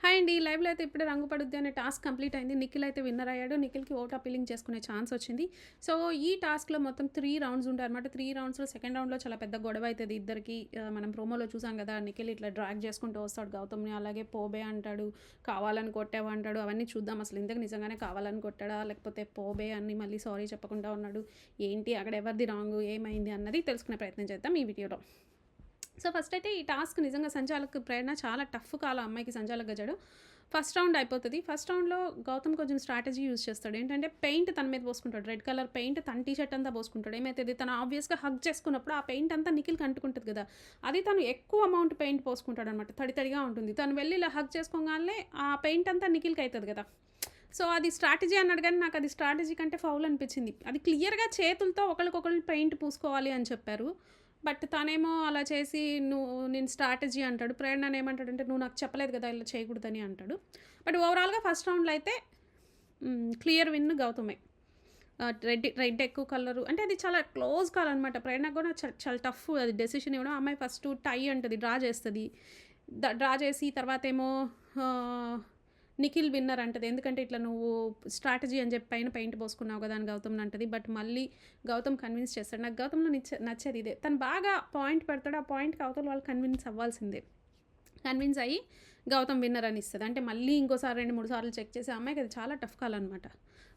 Hi అండి. లైవ్‌లో అయితే ఇప్పుడే రంగు పడుద్ది అనే టాస్క్ కంప్లీట్ అయింది. నిఖిల్ అయితే విన్నర్ అయ్యాడు. నిఖిల్‌కి ఓట్ అప్పీలింగ్ చేసుకునే ఛాన్స్ వచ్చింది. సో, ఈ టాస్క్‌లో మొత్తం 3 రౌండ్స్ ఉంటాయన్నమాట. 3 రౌండ్స్‌లో సెకండ్ రౌండ్‌లో చాలా పెద్ద గొడవ అయితది ఇద్దరికీ. మనం ప్రోమోలో చూసాం కదా! నిఖిల్ ఇట్లా డ్రాగ్ చేసుకుంటూ వస్తాడు గౌతమ్‌ని. అలాగే పోబే అంటాడు. కావాలని కొట్టావు అంటాడు. అవన్నీ చూద్దాం అసలు ఇంతకు నిజంగానే కావాలని కొట్టాడా? లేకపోతే పోబే అని మళ్ళీ సారీ చెప్పకుండా ఉన్నాడు. ఏంటి అక్కడ ఎవరిది రాంగు? ఏమైంది అన్నది తెలుసుకునే ప్రయత్నం చేద్దాం ఈ వీడియోలో. సో, ఫస్ట్ అయితే ఈ టాస్క్ నిజంగా సంచాలక్ ప్రేరణ చాలా టఫ్ కాల అమ్మాయికి సంచాలక్ గజాడు. ఫస్ట్ రౌండ్ అయిపోతది. ఫస్ట్ రౌండ్‌లో గౌతమ్ కొంచెం స్ట్రాటజీ యూజ్ చేస్తాడు. ఏంటంటే పెయింట్ తన మీద పోసుకుంటాడు. రెడ్ కలర్ పెయింట్ తన టీ షర్ట్ అంతా పోసుకుంటాడు. ఏమైతది తను ఆబ్వియస్‌గా హగ్ చేసుకున్నప్పుడు ఆ పెయింట్ అంతా నిఖిల్‌కి అంటుకుంటది కదా! అది తను ఎక్కువ అమౌంట్ పెయింట్ పోసుకుంటాడనమాట. తడి తడిగా ఉంటుంది. తను వెళ్లి ఇలా హగ్ చేసుకోగానే ఆ పెయింట్ అంతా నిఖిల్‌కి అయితది కదా! సో, అది స్ట్రాటజీ అన్నాడు గానీ నాకది స్ట్రాటజీ కంటే ఫౌల్ అనిపించింది. అది క్లియర్‌గా చేతులతో ఒకళ్ళకొకళ్ళు పెయింట్ పూసుకోవాలి అని చెప్పారు. బట్ తనేమో అలా చేసి నేను స్ట్రాటజీ అంటాడు. ప్రేరణ ఏమంటాడంటే నువ్వు నాకు చెప్పలేదు కదా! ఇలా చేయకూడదని అంటాడు. బట్ ఓవరాల్‌గా ఫస్ట్ రౌండ్‌లో అయితే క్లియర్ విన్ గౌతమే. రెడ్ రెడ్ ఎక్కువ కలరు అంటే అది చాలా క్లోజ్ కాల్ అనమాట. ప్రేరణకు కూడా చాలా టఫ్ అది డెసిషన్ ఇవ్వడం. ఆ అమ్మాయి ఫస్ట్ టై అంటది. డ్రా చేస్తది. డ్రా చేసి తర్వాతేమో ఆహ్, నిఖిల్ విన్నర్ అంటది. ఎందుకంటే ఇట్లా నువ్వు స్ట్రాటజీ అని చెప్పి పైన పెయింట్ పోసుకున్నావు కదా! అని గౌతమ్‌ని అంటది. బట్ మళ్ళీ గౌతమ్ కన్విన్స్ చేస్తాడు. నాకు గౌతమ్‌లో నచ్చేది ఇదే. తను బాగా పాయింట్ పెడతాడు. ఆ పాయింట్‌కి అవతల వాళ్ళు కన్విన్స్ అవ్వాల్సిందే. కన్విన్స్ అయ్యి గౌతమ్ విన్నర్ అని ఇస్తది. అంటే మళ్ళీ ఇంకోసారి 2, 3 సార్లు చెక్ చేసి ఆ అమ్మాయికి అది చాలా టఫ్ కాల్ అనమాట.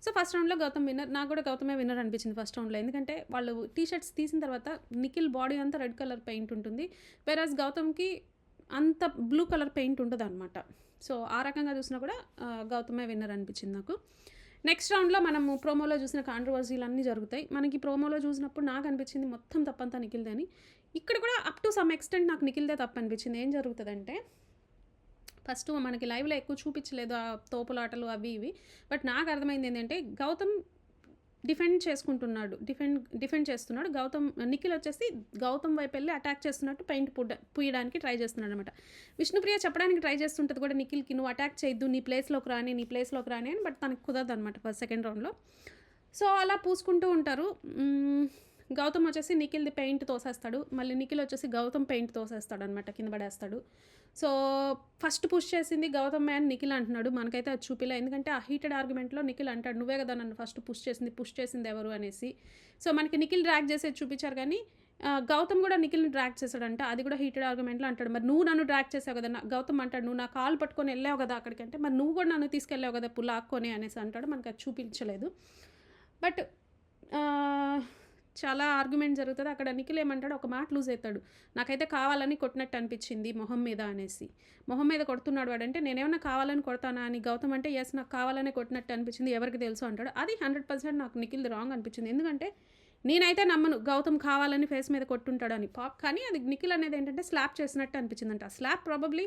సో, ఫస్ట్ రౌండ్‌లో గౌతమ్ విన్నర్. నాకు కూడా గౌతమే విన్నర్ అనిపించింది ఫస్ట్ రౌండ్‌లో. ఎందుకంటే వాళ్ళు టీ షర్ట్స్ తీసిన తర్వాత నిఖిల్ బాడీ అంతా రెడ్ కలర్ పెయింట్ ఉంటుంది. వేరాజ్ గౌతమ్‌కి అంత బ్లూ కలర్ పెయింట్ ఉండదనమాట. సో, ఆ రకంగా చూసినా కూడా గౌతమే విన్నర్ అనిపించింది నాకు. నెక్స్ట్ రౌండ్‌లో మనము ప్రోమోలో చూసిన కాంట్రవర్సీలన్నీ జరుగుతాయి. మనకి ప్రోమోలో చూసినప్పుడు నాకనిపించింది మొత్తం తప్పంతా నిఖిల్‌దే అని. ఇక్కడ కూడా అప్ టు సమ్ ఎక్స్‌టెంట్ నాకు నిఖిల్‌దే తప్పనిపించింది. ఏం జరుగుతదంటే ఫస్ట్ మనకి లైవ్‌లో ఎక్కువ చూపించలేదు ఆ తోపులాటలు అవి ఇవి. బట్ నాకు అర్థమైంది ఏంటంటే గౌతమ్ డిఫెండ్ చేసుకుంటున్నాడు. డిఫెండ్ చేస్తున్నాడు. నిఖిల్ వచ్చేసి గౌతమ్ వైపెళ్లి అటాక్ చేస్తున్నట్టు పెయింట్ పూయడానికి ట్రై చేస్తున్నాడనమాట. విష్ణుప్రియ చెప్పడానికి ట్రై చేస్తుంటది కూడా నిఖిల్‌కి నువ్వు అటాక్ చేయొద్దు. నీ ప్లేస్‌లోకి రాని అని. బట్ తనకు కుదరదనమాట సెకండ్ రౌండ్‌లో. సో, అలా పూసుకుంటూ ఉంటారు. గౌతమ్ వచ్చేసి నిఖిల్‌ది పెయింట్ తోసేస్తాడు. మళ్ళీ నిఖిల్ వచ్చేసి గౌతమ్ పెయింట్ తోసేస్తాడనమాట. కింద పడేస్తాడు. సో, ఫస్ట్ పుష్ చేసింది గౌతమే అని నిఖిల్ అంటున్నాడు. మనకైతే అది చూపియలే. ఎందుకంటే ఆ హీటెడ్ ఆర్గ్యుమెంట్‌లో నిఖిల్ అంటాడు. నువ్వే కదా నన్ను ఫస్ట్ పుష్ చేసింది ఎవరు అనేసి. సో, మనకి నిఖిల్ డ్రాగ్ చేసేది చూపించారు కానీ గౌతమ్ కూడా నిఖిల్‌ని డ్రాగ్ చేసాడంట. అది కూడా హీటెడ్ ఆర్గ్యుమెంట్‌లో అంటాడు. మరి నువ్వు నన్ను డ్రాగ్ చేసావు కదా! గౌతమ్ అంటాడు. నువ్వు నా కాలు పట్టుకొని ఎళ్ళావు కదా అక్కడికంటే. మరి నువ్వు కూడా నన్ను తీసుకెళ్ళావు కదా లాక్కొని అనేసి అంటాడు. మనకు అది చూపించలేదు. బట్ ఆహ్, చాలా ఆర్గ్యుమెంట్ జరుగుతది. అక్కడ నిఖిల్ ఏమంటాడు ఒక మాట లూజ్ అయితాడు. నాకైతే కావాలని కొట్టినట్టు అనిపించింది మొహం మీద అనేసి. మొహం మీద కొడుతున్నాడు వాడంటే నేనేమన్నా కావాలని కొడతానా అని గౌతమ్ అంటే యెస్ నాకు కావాలనే కొట్టినట్టు అనిపించింది. ఎవరికి తెలుసు అంటాడు. అది 100% నాకు నిఖిల్‌ది రాంగ్ అనిపించింది. ఎందుకంటే నేనైతే నమ్మను గౌతమ్ కావాలని ఫేస్ మీద కొట్టుంటాడని. కానీ అది నిఖిల్ అనేది ఏంటంటే స్లాప్ చేసినట్టు అనిపించిందంట. స్లాప్ ప్రాబబ్లీ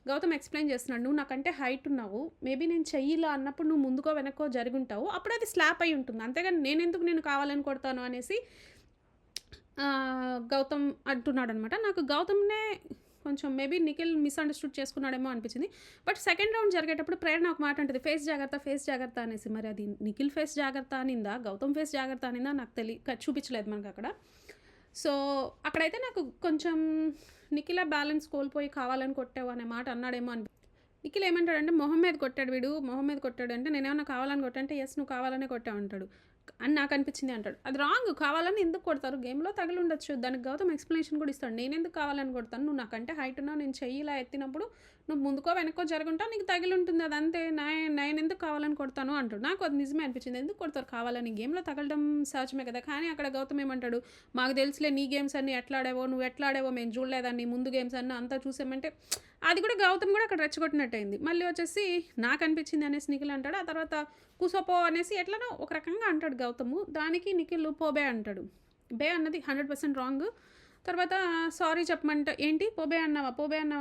గౌతమ్ ఎక్స్‌ప్లెయిన్ చేస్తున్నాడు. నువ్వు నాకంటే హైట్ ఉన్నావు. మేబీ నేను చెయ్యిలా అన్నప్పుడు నువ్వు ముందుకో వెనక్కో జరిగుంటావు. అప్పుడు అది స్లాప్ అయ్యి ఉంటుంది. అంతేగాని నేనెందుకు నిన్ను కావాలని కొడతాను అనేసి గౌతమ్ అంటున్నాడనమాట. నాకు గౌతమ్‌నే కొంచెం మేబీ నిఖిల్ మిస్‌అండర్‌స్టూడ్ చేసుకున్నాడేమో అనిపించింది. బట్ సెకండ్ రౌండ్ జరిగేటప్పుడు ప్రేరణ ఒక మాట అంటది. ఫేస్ జాగ్రత్త అనేసి. మరి అది నిఖిల్ ఫేస్ జాగ్రత్త అనిందా? గౌతమ్ ఫేస్ జాగ్రత్త అనిందా? నాకు చూపించలేదు మనకక్కడ. సో, అక్కడైతే నాకు కొంచెం నిఖిలే బ్యాలెన్స్ కోల్పోయి కావాలని కొట్టావు అనే మాట అన్నాడేమో నిఖిల్ ఏమంటాడంటే మొహం మీద కొట్టాడు వీడు. మొహం మీద కొట్టాడు అంటే నేనేమన్నా కావాలని కొట్టా యెస్ నువ్వు కావాలనే కొట్టావు అంటాడు. అని నాకనిపించింది అంటాడు. అది రాంగ్. కావాలని ఎందుకు కొడతారు? గేమ్‌లో తగిలుండొచ్చు. దానికి గౌతమ్ ఎక్స్‌ప్లనేషన్ కూడా ఇస్తాడు. నేనెందుకు కావాలని కొడతాను? నువ్వు నాకంటే హైట్ ఉన్నావు. నేను చెయ్యి ఇలా ఎత్తినప్పుడు నువ్వు ముందుకో, వెనక్కో జరుగుంటావు. నీకు తగిలుంటుంది అదంతే. నేనెందుకు కావాలని కొడతాను అంటాడు. నాకు అది నిజమే అనిపించింది. ఎందుకు కొడతారు కావాలని? గేమ్‌లో తగలడం సహజమే కదా! కానీ అక్కడ గౌతమ్ ఏమంటాడు? మాకు తెలుసులే నీ గేమ్స్ అన్నీ ఎట్లా ఆడావో, నువ్వు ఎట్లా ఆడావో మేము చూడలేదా ముందు గేమ్స్ అన్నీ అంతా చూసామంటే అది కూడా గౌతమ్ కూడా అక్కడ రెచ్చగొట్టినట్టయింది. మళ్ళీ వచ్చేసి నాకనిపించింది అనేసి నిఖిల్ అంటాడు. ఆ తర్వాత కూసోపో అనేసి ఎట్లనో ఒక రకంగా అంటాడు గౌతము. దానికి నిఖిల్ పోబే అంటాడు. బే అన్నది 100% రాంగ్. తర్వాత సారీ చెప్పమంటే ఏంటి పోబే అన్నావా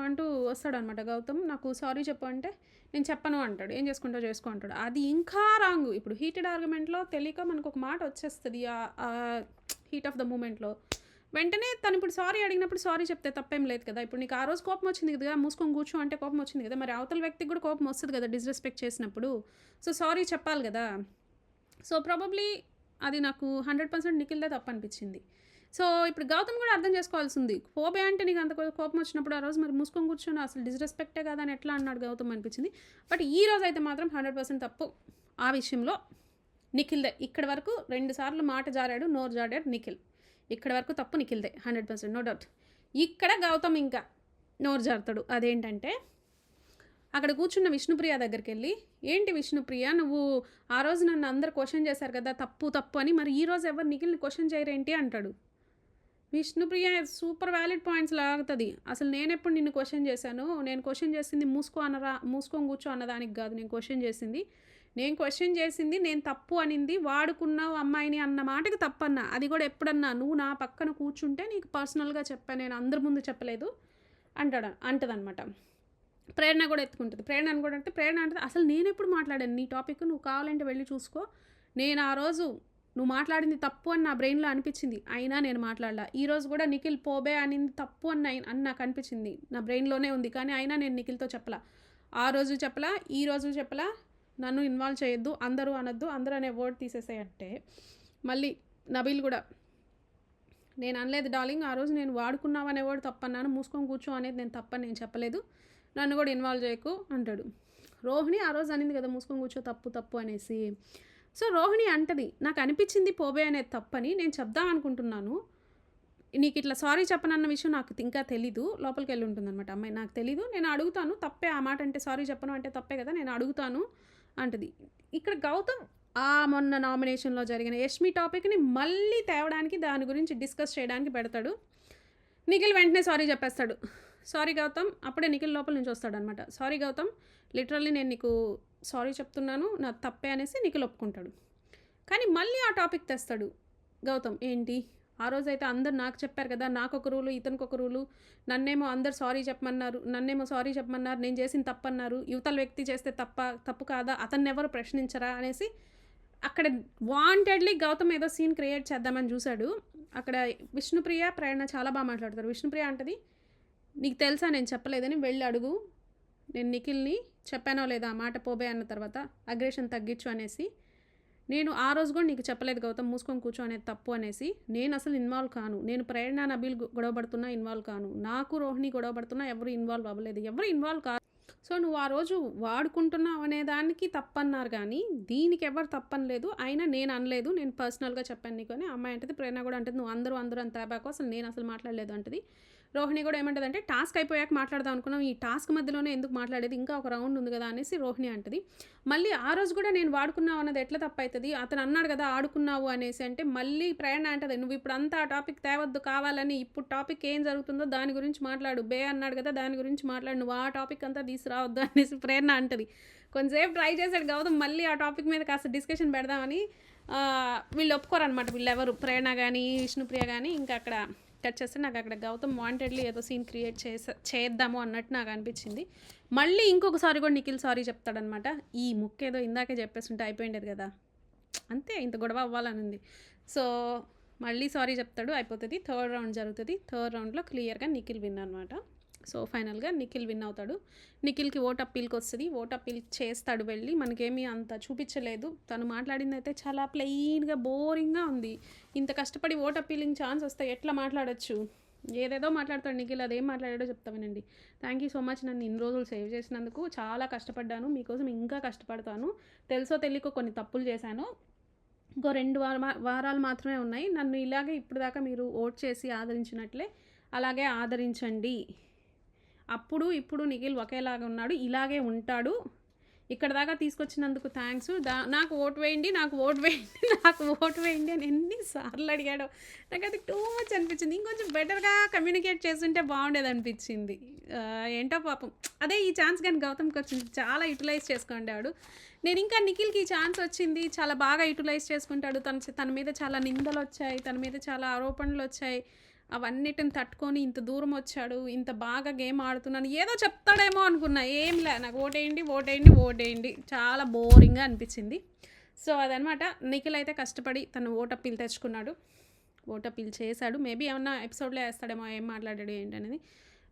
అంటూ వస్తాడనమాట గౌతమ్. నాకు సారీ చెప్పు అంటే నేను చెప్పను అంటాడు. ఏం చేసుకుంటావో చేసుకో అంటాడు. అది ఇంకా రాంగ్. ఇప్పుడు హీటెడ్ ఆర్గ్యుమెంట్‌లో తెలియక మనకొక మాట వచ్చేస్తది. హీట్ ఆఫ్ ద మూమెంట్‌లో. వెంటనే తను ఇప్పుడు సారీ అడిగినప్పుడు సారీ చెప్తే తప్పేం లేదు కదా! ఇప్పుడు నీకు ఆ రోజు కోపం వచ్చింది కదా! మూసుకొని కూర్చో అంటే కోపం వచ్చింది కదా! మరి అవతల వ్యక్తికి కూడా కోపం వస్తది కదా! డిస్‌రెస్పెక్ట్ చేసినప్పుడు. సో, సారీ చెప్పాలి కదా! సో, ప్రాబబ్లీ అది నాకు 100% నిఖిల్‌దే తప్పనిపించింది. సో ఇప్పుడు గౌతమ్ కూడా అర్థం చేసుకోవాల్సింది. ఫోబియా అంటే నీకు అంత కోపం వచ్చినప్పుడు ఆ రోజు మరి మూసుకొని కూర్చొని అసలు డిస్‌రెస్పెక్టే కదా అని ఎట్లా అన్నాడు గౌతమ్ అనిపించింది. బట్ ఈ రోజైతే మాత్రం 100% తప్పు ఆ విషయంలో నిఖిల్‌దే. ఇక్కడి వరకు 2 సార్లు మాట జారాడు, నోరు జారాడు నిఖిల్. ఇక్కడి వరకు తప్పు నిఖిల్‌దే 100% నో డౌట్. ఇక్కడ గౌతమ్ ఇంకా నోరు జారుతాడు. అదేంటంటే అక్కడ కూర్చున్న విష్ణుప్రియ దగ్గరికెళ్ళి, "ఏంటి విష్ణుప్రియ నువ్వు ఆ రోజు నన్ను అందరూ క్వెషన్ చేశారు కదా! తప్పు తప్పు అని. మరి ఈ రోజు ఎవరు నిఖిల్‌ని క్వెషన్ చేయరేంటి?" అంటాడు. విష్ణుప్రియ సూపర్ వాలిడ్ పాయింట్స్ లాగుతది. అసలు నేనెప్పుడు నిన్ను క్వెషన్ చేశాను? నేను క్వెషన్ చేసింది మూసుకొని కూర్చో అన్నదానికి గాదు నేను క్వెషన్ చేసింది. నేను క్వెషన్ చేసింది నేను తప్పు అనింది వాడుకున్నావు అమ్మాయిని అన్న మాటకి తప్పన్నా. అది కూడా ఎప్పుడన్నా నువ్వు నా పక్కన కూర్చుంటే నీకు పర్సనల్‌గా చెప్పా. నేను అందరి ముందు చెప్పలేదు అంటదనమాట. ప్రేరణ కూడా ఎత్తుకుంటది. ప్రేరణ కూడా అంటే ప్రేరణ అంటది, "అసలు నేనెప్పుడు మాట్లాడాను నీ టాపిక్? నువ్వు కావాలంటే వెళ్లి చూసుకో. నేను ఆ రోజు నువ్వు మాట్లాడింది తప్పు అని నా బ్రెయిన్‌లో అనిపించింది. అయినా నేను మాట్లాడలా. ఈరోజు కూడా నిఖిల్ పోబే అనింది తప్పు అని నాకు అనిపించింది. నా బ్రెయిన్‌లోనే ఉంది. కానీ అయినా నేను నిఖిల్‌తో చెప్పలా. ఆ రోజు చెప్పలా, ఈ రోజు చెప్పలా. నన్ను ఇన్వాల్వ్ చేయొద్దు. అందరూ అనొద్దు. అందరూ అనే వర్డ్ తీసేసేయి" అంటే మళ్ళీ నబీల్ కూడా, "నేను అనలేదు డార్లింగ్. ఆ రోజు నేను వాడుకున్నావు అనే వర్డ్ తప్పన్నాను. మూసుకొని కూర్చో అనేది నేను తప్పని నేను చెప్పలేదు. నన్ను కూడా ఇన్వాల్వ్ చేయకు" అంటాడు. రోహిణి ఆ రోజు అనింది కదా మూసుకొని కూర్చో తప్పు తప్పు అనేసి. సో రోహిణి అంటది, "నాకు అనిపించింది పోబే అనేది తప్పని. నేను చెప్దాం అనుకుంటున్నాను. నీకు ఇట్లా సారీ చెప్పనన్న విషయం నాకు ఇంకా తెలీదు." లోపలికి వెళ్ళి ఉంటుందన్నమాట అమ్మాయి. "నాకు తెలీదు. నేను అడుగుతాను. తప్పే ఆ మాట అంటే సారీ చెప్పను అంటే తప్పే కదా. నేను అడుగుతాను" అంటది. ఇక్కడ గౌతమ్ మొన్న నామినేషన్‌లో జరిగిన యష్మి టాపిక్‌ని మళ్ళీ తేవడానికి దాని గురించి డిస్కస్ చేయడానికి పెడతాడు. నిఖిల్ వెంటనే సారీ చెప్పేస్తాడు. "సారీ గౌతమ్." అప్పుడే నిఖిల్ లోపల నుంచి వస్తాడనమాట. "సారీ గౌతమ్, లిటరల్లీ నేను నీకు సారీ చెప్తున్నాను. నాది తప్పే" అనేసి నిఖిల్ ఒప్పుకుంటాడు. కానీ మళ్ళీ ఆ టాపిక్ తెస్తాడు గౌతమ్. ఏంటి, "ఆ రోజైతే అందరు నాకు చెప్పారు కదా, నాకొక రూలు ఇతనికొక రూలు. నన్నేమో అందరు సారీ చెప్పమన్నారు. నేను చేసింది తప్పన్నారు. యువతల వ్యక్తి చేస్తే తప్పు కాదా? అతన్నెవరు ప్రశ్నించరా?" అనేసి అక్కడ వాంటెడ్లీ గౌతమ్ ఏదో సీన్ క్రియేట్ చేద్దామని చూశాడు. అక్కడ విష్ణుప్రియ, ప్రేరణ చాలా బాగా మాట్లాడతారు. విష్ణుప్రియ అంటది, "నీకు తెలుసా నేను చెప్పలేదని, వెళ్ళి అడుగు. నేను నిఖిల్‌ని చెప్పానో లేదా ఆ మాట పోబే అన్న తర్వాత అగ్రెషన్ తగ్గించు అనేసి. నేను ఆ రోజు కూడా నీకు చెప్పలేదు గౌతమ్ మూసుకొని కూర్చో అనేది తప్పు అనేసి. నేను అసలు ఇన్వాల్వ్ కాను. నేను ప్రేరణ, నబీల్ గొడవ పడుతున్నా ఇన్వాల్వ్ కాను. నాకు రోహిణి గొడవ పడుతున్నా ఎవరు ఇన్వాల్వ్ అవ్వలేదు. ఎవరు ఇన్వాల్వ్ కాదు. సో నువ్వు ఆ రోజు వాడుకుంటున్నావు అనే దానికి తప్పన్నారు కానీ దీనికి ఎవరు తప్పనలేదు. అయినా నేను అనలేదు. నేను పర్సనల్‌గా చెప్పాను నీకు" అని అమ్మాయి అంటది. ప్రేరణ కూడా అంటది, "నువ్వు అందరూ అని తేబాకు. అసలు నేను అసలు మాట్లాడలేదు" అంటది. రోహిణి కూడా ఏమంటదంటే, "టాస్క్ అయిపోయాక మాట్లాడదాం అనుకున్నాం. ఈ టాస్క్ మధ్యలోనే ఎందుకు మాట్లాడేది? ఇంకా ఒక రౌండ్ ఉంది కదా" అనేసి రోహిణి అంటది. మళ్ళీ "ఆ రోజు కూడా నేను వాడుకున్నావు అన్నది ఎట్లా తప్పవుతది? అతను అన్నాడు కదా ఆడుకున్నావు అనేసి" అంటే మళ్ళీ ప్రేరణ అంటది, "నువ్వు ఇప్పుడంతా ఆ టాపిక్ తేవద్దు కావాలని. ఇప్పుడు టాపిక్ ఏం జరుగుతుందో దాని గురించి మాట్లాడు. బే అన్నాడు కదా దాని గురించి మాట్లాడు. నువ్వు ఆ టాపిక్ అంతా తీసుకురావద్దు" అనేసి ప్రేరణ అంటది. కొంతసేపు ట్రై చేశాడు గౌతమ్ మళ్ళీ ఆ టాపిక్ మీద కాస్త డిస్కషన్ పెడదామని. వీళ్ళు ఒప్పుకోరనమాట. వీళ్ళెవరు ప్రేరణ కానీ విష్ణుప్రియ కానీ. ఇంకా అక్కడ కట్ చేస్తే నాకు అక్కడ గౌతమ్ వాంటెడ్లీ ఏదో సీన్ క్రియేట్ చేద్దాము అన్నట్టు నాకు అనిపించింది. మళ్ళీ ఇంకొకసారి కూడా నిఖిల్ సారీ చెప్తాడనమాట. ఈ ముక్కేదో ఇందాకే చెప్పేస్తుంటే అయిపోయిండేది కదా, అంతే ఇంత గొడవ అవ్వాలని ఉంది. సో మళ్ళీ సారీ చెప్తాడు, అయిపోతుంది. థర్డ్ రౌండ్ జరుగుతుంది. థర్డ్ రౌండ్లో క్లియర్గా నిఖిల్ విన్ అనమాట. సో ఫైనల్గా నిఖిల్ విన్ అవుతాడు. నిఖిల్కి ఓట్ అప్పీల్కి వస్తుంది. ఓట్ అప్పీల్ చేస్తాడు వెళ్ళి. మనకేమీ అంత చూపించలేదు. తను మాట్లాడింది అయితే చాలా ప్లెయిన్గా బోరింగ్గా ఉంది. ఇంత కష్టపడి ఓట్ అప్పీలింగ్ ఛాన్స్ వస్తే ఎట్లా మాట్లాడచ్చు? ఏదేదో మాట్లాడతాడు నిఖిల్. అదేం మాట్లాడాడో చెప్తామేనండి. థ్యాంక్ యూ సో మచ్ నన్ను ఇన్ని రోజులు సేవ్ చేసినందుకు. చాలా కష్టపడ్డాను మీకోసం, ఇంకా కష్టపడతాను. తెలుసో తెలియకో కొన్ని తప్పులు చేశాను. ఇంకో 2 వారాలు మాత్రమే ఉన్నాయి. నన్ను ఇలాగే ఇప్పుడు దాకా మీరు ఓట్ చేసి ఆదరించినట్లే అలాగే ఆదరించండి. అప్పుడు ఇప్పుడు నిఖిల్ ఒకేలాగా ఉన్నాడు, ఇలాగే ఉంటాడు. ఇక్కడ దాకా తీసుకొచ్చినందుకు థ్యాంక్స్. నాకు ఓటు వేయండి అని ఎన్నిసార్లు అడిగాడో. నాకు అది టూ మచ్ అనిపించింది. ఇంకొంచెం బెటర్గా కమ్యూనికేట్ చేస్తుంటే బాగుండేది అనిపించింది. ఏంటో పాపం. అదే ఈ ఛాన్స్ కానీ గౌతమ్కి వచ్చింది, చాలా యూటిలైజ్ చేసుకుంటాడు. నేను ఇంకా నిఖిల్కి ఈ ఛాన్స్ వచ్చింది, చాలా బాగా యూటిలైజ్ చేసుకుంటాడు. తన మీద చాలా నిందలు వచ్చాయి, తన మీద చాలా ఆరోపణలు వచ్చాయి. అవన్నిటిని తట్టుకొని ఇంత దూరం వచ్చాడు, ఇంత బాగా గేమ్ ఆడుతున్నాను ఏదో చెప్తాడేమో అనుకున్నా. ఏం లే, నాకు ఓటేయండి చాలా బోరింగ్గా అనిపించింది. సో అదనమాట. నిఖిల్ అయితే కష్టపడి తను ఓట్ అప్పీల్ తెచ్చుకున్నాడు, ఓట్ అప్పీల్ చేశాడు. మేబీ ఏమన్నా ఎపిసోడ్లో వేస్తాడేమో ఏం మాట్లాడాడు ఏంటనేది.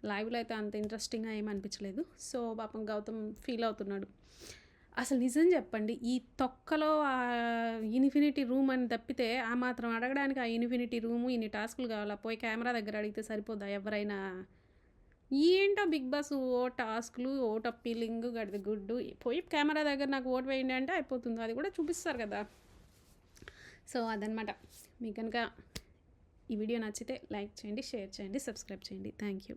లైవ్లో అయితే అంత ఇంట్రెస్టింగ్గా ఏం అనిపించలేదు. సో పాపం గౌతమ్ ఫీల్ అవుతున్నాడు. అసలు నిజం చెప్పండి. ఈ తొక్కలో ఇన్ఫినిటీ రూమ్ అని తప్పితే, ఆ మాత్రం అడగడానికి ఆ ఇన్ఫినిటీ రూము, ఇన్ని టాస్కులు కావాలా? పోయి కెమెరా దగ్గర అడిగితే సరిపోద్దా ఎవరైనా? ఏంటో బిగ్ బాస్ ఓ టాస్కులు, ఓట్ అప్పీలింగ్, గడిది గుడ్డు. పోయి కెమెరా దగ్గర నాకు ఓటు వేయండి అంటే అయిపోతుంది. అది కూడా చూపిస్తారు కదా! సో, అదనమాట. మీకు గనుక ఈ వీడియో నచ్చితే లైక్ చేయండి, షేర్ చేయండి, సబ్స్క్రైబ్ చేయండి. Thank you.